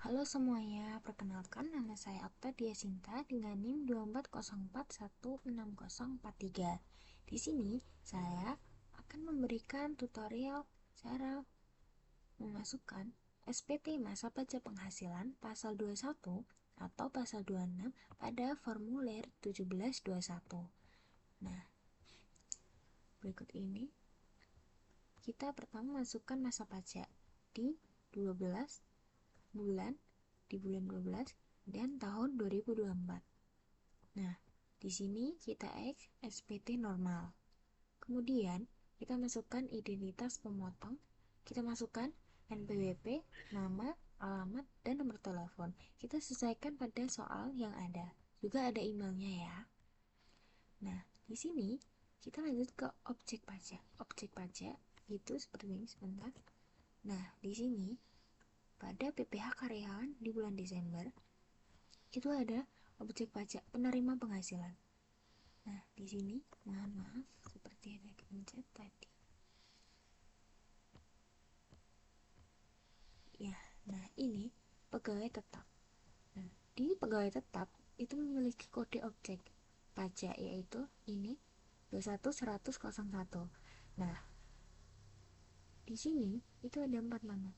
Halo semuanya, perkenalkan nama saya Okta Diasinta dengan NIM 2404164043. Di sini saya akan memberikan tutorial cara memasukkan SPT masa pajak penghasilan pasal 21 atau pasal 26 pada formulir 1721. Nah, berikut ini kita pertama masukkan masa pajak di 12 bulan di bulan 12 dan tahun 2024. Nah, di sini kita X SPT normal. Kemudian kita masukkan identitas pemotong, kita masukkan NPWP, nama, alamat, dan nomor telepon. Kita sesuaikan pada soal yang ada. Juga ada emailnya ya. Nah, di sini kita lanjut ke objek pajak. Objek pajak itu seperti ini sebentar. Nah, di sini pada PPh karyawan di bulan Desember itu ada objek pajak penerima penghasilan. Nah, di sini mohon maaf seperti ada kepencet tadi. Ya, nah ini pegawai tetap. Nah, di pegawai tetap itu memiliki kode objek pajak yaitu ini 21101. Nah, di sini itu ada 4 nama.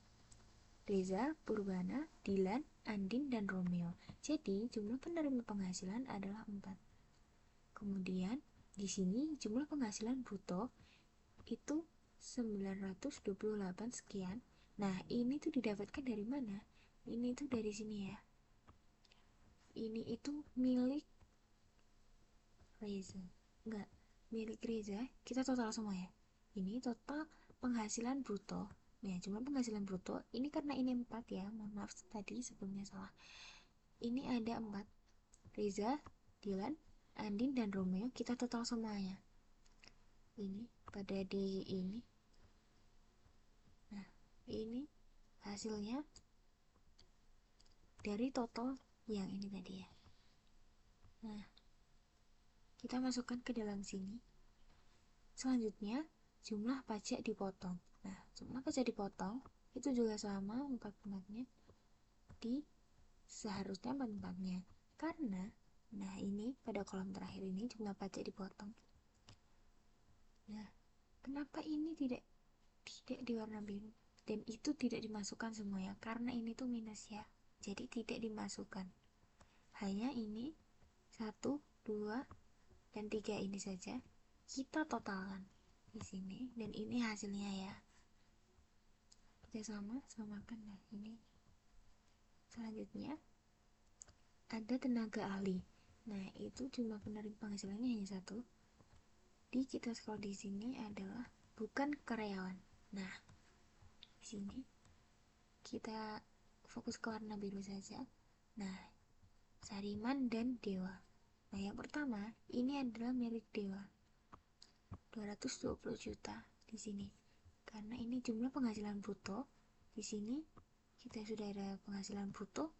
Reza, Purbana, Dilan, Andin, dan Romeo. Jadi, jumlah penerima penghasilan adalah 4. Kemudian, di sini jumlah penghasilan bruto itu 928 sekian. Nah, ini tuh didapatkan dari mana? Ini tuh dari sini ya. Ini itu milik Reza. Enggak, milik Reza. Kita total semua ya. Ini total penghasilan bruto. Nah, jumlah penghasilan bruto ini karena ini 4 ya. Mohon maaf tadi sebelumnya salah. Ini ada 4. Reza, Dilan, Andin, dan Romeo. Kita total semuanya. Ini pada di ini. Nah, ini hasilnya dari total yang ini tadi ya. Nah, kita masukkan ke dalam sini. Selanjutnya, jumlah pajak dipotong. Nah, jumlah pajak dipotong itu juga sama 4-4-nya di seharusnya 4-4-nya. Karena, nah ini pada kolom terakhir ini jumlah pajak dipotong. Nah, kenapa ini tidak diwarna biru? Dan itu tidak dimasukkan semuanya karena ini tuh minus ya. Jadi tidak dimasukkan. Hanya ini 1, 2, dan 3 ini saja kita totalkan di sini dan ini hasilnya ya. Kita samakan. Nah, ini selanjutnya ada tenaga ahli. Nah, itu jumlah penerima penghasilannya hanya 1. Di kita scroll di sini adalah bukan karyawan. Nah, di sini kita fokus ke warna biru saja. Nah, Sariman dan Dewa. Nah, yang pertama ini adalah milik Dewa. 220 juta di sini. Karena ini jumlah penghasilan bruto. Di sini kita sudah ada penghasilan bruto.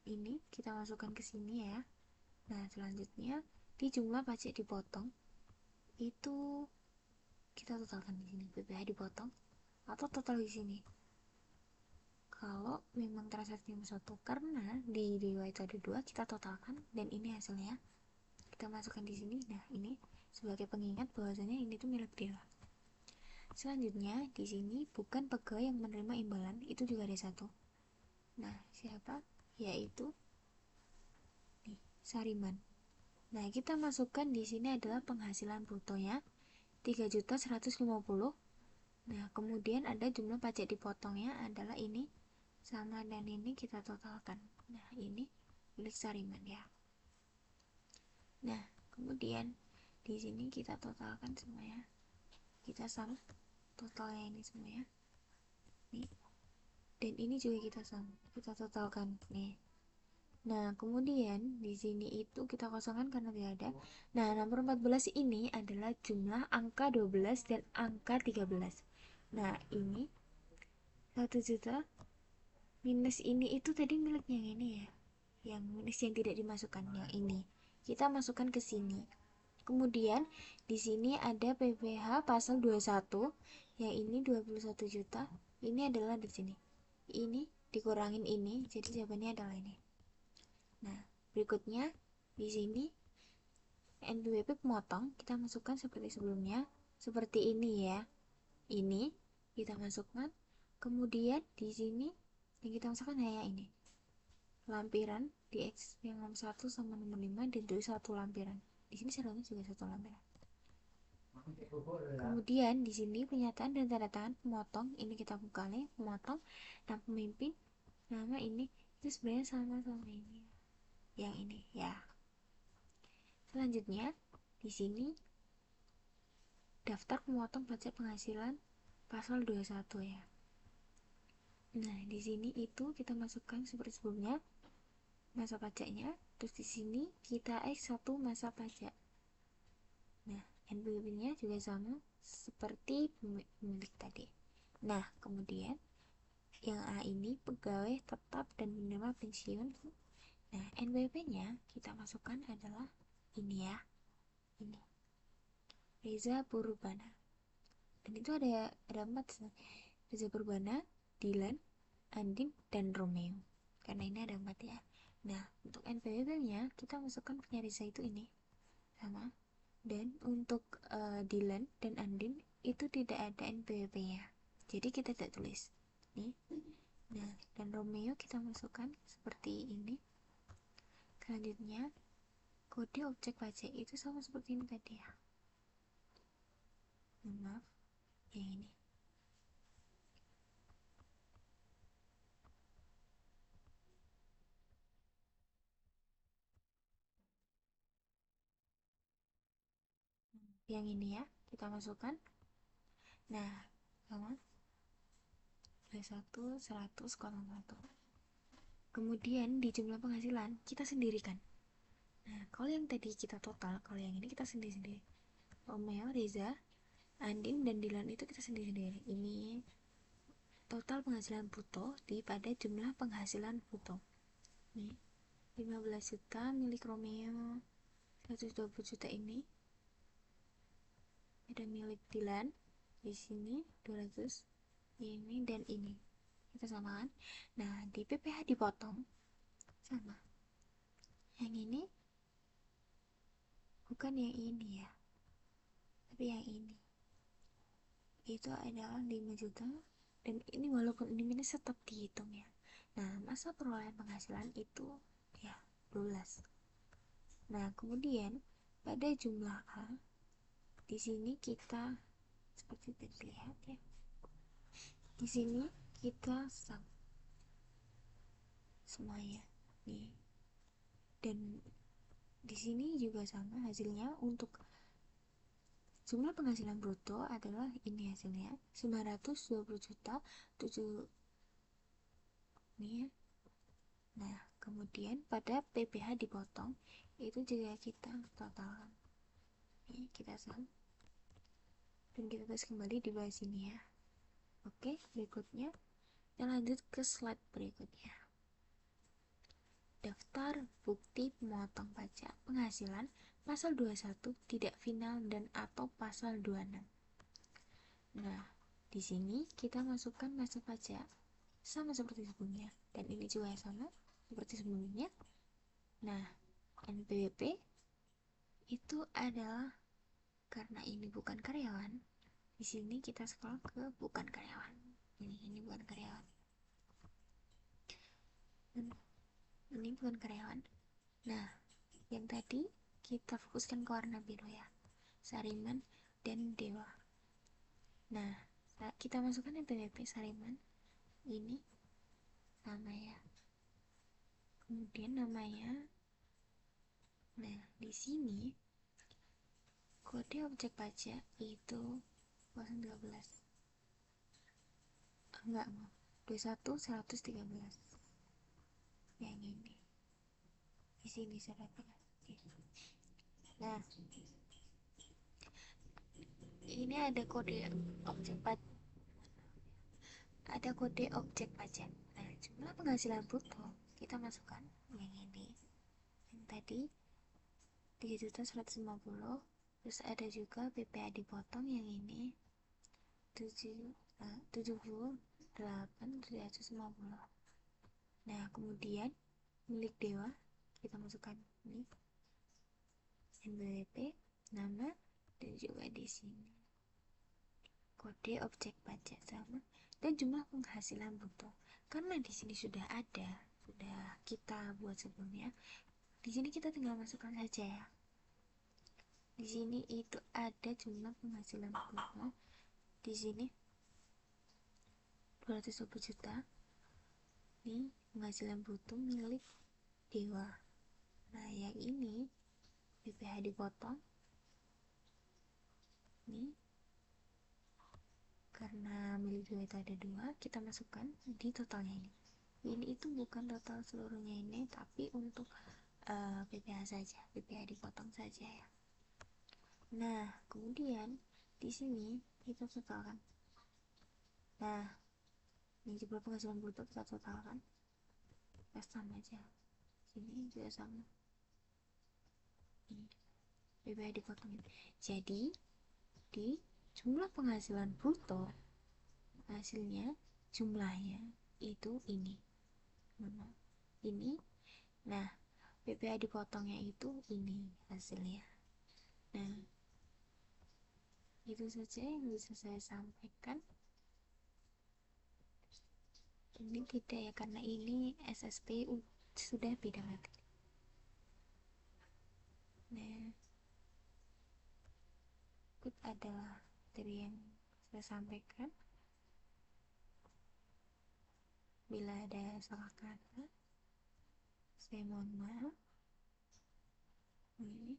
Ini kita masukkan ke sini ya. Nah, selanjutnya di jumlah pajak dipotong itu kita totalkan di sini. PPh dipotong atau total di sini. Kalau memang transaksinya satu, karena di Dewa itu ada 2, kita totalkan dan ini hasilnya kita masukkan di sini. Nah, ini sebagai pengingat bahwasanya ini tuh milik Dewa. Selanjutnya di sini bukan pegawai yang menerima imbalan, itu juga ada 1. Nah, siapa? Yaitu nih, Sariman. Nah, kita masukkan di sini adalah penghasilan brutonya 3.150. Nah, kemudian ada jumlah pajak dipotongnya adalah ini sama dan ini kita totalkan. Nah, ini milik Sariman ya. Nah, kemudian di sini kita totalkan semuanya. Kita sama totalnya ini semua ya. Nih. Dan ini juga kita totalkan nih. Nah, kemudian di sini itu kita kosongkan karena tidak ada. Nah, nomor 14 ini adalah jumlah angka 12 dan angka 13. Nah, ini 1 juta minus ini itu tadi milik yang ini ya. Yang minus yang tidak dimasukkan yang ini. Kita masukkan ke sini. Kemudian di sini ada PPh pasal 21 yang ini 21 juta. Ini adalah di sini. Ini dikurangin ini, jadi jawabannya adalah ini. Nah, berikutnya di sini NPWP pemotong kita masukkan seperti sebelumnya, seperti ini ya. Ini kita masukkan. Kemudian di sini yang kita masukkan hanya ini. Lampiran di X yang nomor 1 sama nomor 5 ditulis satu lampiran. Di sini seharusnya juga satu lampiran. Kemudian di sini pernyataan dan tanda tangan pemotong, ini kita buka nih, pemotong. Nah, pemimpin nama ini itu sebenarnya sama ini. Yang ini ya. Selanjutnya di sini daftar pemotong pajak penghasilan pasal 21 ya. Nah, di sini itu kita masukkan seperti sebelumnya masa pajaknya, terus di sini kita X1 masa pajak. Nah, NPWP-nya juga sama seperti pemilik tadi. Nah, kemudian yang A ini pegawai tetap dan penerima pensiun. Nah, NPWP-nya kita masukkan adalah ini ya. Ini. Reza Purbana. Dan itu ada 4. Reza Purbana, Dilan, Andin, dan Romeo. Karena ini ada 4 ya. Nah, untuk NPWP-nya kita masukkan punya Reza itu ini. Sama. Dan untuk Dilan dan Andin itu tidak ada NPWP-nya, jadi kita tidak tulis nih. Nah, dan Romeo kita masukkan seperti ini. Selanjutnya kode objek pajak itu sama seperti ini tadi ya. Maaf, yang ini. Yang ini ya, kita masukkan. Nah, sama 21 100 1. Kemudian di jumlah penghasilan kita sendirikan. Nah, kalau yang tadi kita total, kalau yang ini kita sendiri-sendiri. Romeo, Reza, Andin, dan Dilan itu kita sendiri-sendiri. Ini total penghasilan bruto pada jumlah penghasilan bruto. Nih, 15 juta milik Romeo, 120 juta ini ada milik Dilan, di sini 200, ini dan ini kita samakan. Nah, di PPh dipotong sama. Yang ini bukan yang ini ya, tapi yang ini itu adalah 5 juta, dan ini walaupun ini minus tetap dihitung ya. Nah, masa perolehan penghasilan itu ya 12. Nah, kemudian pada jumlah A di sini kita seperti terlihat ya. Di sini kita semuanya nih. Dan di sini juga sama hasilnya. Untuk jumlah penghasilan bruto adalah ini hasilnya 920 juta 7 nih ya. Nah, kemudian pada PPh dipotong itu juga kita totalkan. Ini kita sum dan kita tulis kembali di bawah sini ya. Oke, berikutnya kita lanjut ke slide berikutnya. Daftar bukti pemotong pajak penghasilan pasal 21 tidak final dan atau pasal 26. Nah, di sini kita masukkan masa pajak sama seperti sebelumnya, dan ini juga sama seperti sebelumnya. Nah, NPWP itu adalah karena ini bukan karyawan. Di sini kita scroll ke bukan karyawan. Ini bukan karyawan. Ini bukan karyawan. Nah, yang tadi kita fokuskan ke warna biru ya, Sariman dan Dewa. Nah, kita masukkan NPWP Sariman ini sama ya. Kemudian namanya. Nah, di sini kode objek pajak itu 013. Enggak, 21 113. Yang ini. Di sini 113. Nah, ini ada kode objek pajak. Ada kode objek pajak. Nah, jumlah penghasilan bruto kita masukkan yang ini. Yang tadi 3.150. Terus ada juga PPh dipotong yang ini 78.750. Nah, kemudian milik dewa kita masukkan ini NBWP, nama, dan juga di sini kode objek pajak sama dan jumlah penghasilan bruto. Karena di sini sudah ada, sudah kita buat sebelumnya. Di sini kita tinggal masukkan saja ya. Di sini itu ada jumlah penghasilan bruto. Di sini 220 juta. Ini penghasilan bruto milik dewa. Nah, yang ini BPH dipotong. Nih, karena milik dewa itu ada dua, kita masukkan di totalnya ini. Ini itu bukan total seluruhnya ini, tapi untuk PPh saja, PPh dipotong saja ya. Nah, kemudian di sini kita totalkan. Nah, ini jumlah penghasilan bruto kita totalkan, kita sama aja. Sini juga sama. Ini PPh dipotong ini. Jadi di jumlah penghasilan bruto hasilnya jumlahnya itu ini. Mana? Ini. Nah, PPh dipotongnya itu ini hasilnya. Nah, itu saja yang bisa saya sampaikan. Ini tidak ya, karena ini SSP sudah beda materi. Nah, ikut adalah materi yang saya sampaikan. Bila ada salah kata, saya mohon maaf. Ini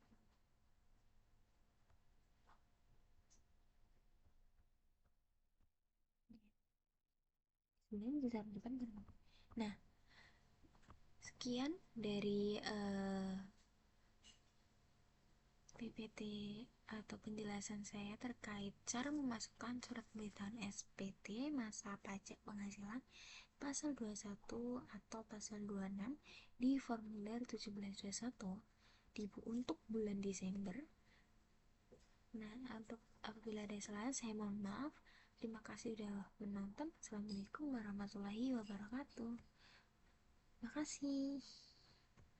sebenarnya bisa depan kan. Nah, sekian dari PPT atau penjelasan saya terkait cara memasukkan surat pemberitahuan SPT masa pajak penghasilan pasal 21 atau pasal 26 di formulir 1721 untuk bulan Desember. Nah, untuk apabila ada salah saya mohon maaf. Terima kasih sudah menonton. Assalamualaikum warahmatullahi wabarakatuh. Terima kasih.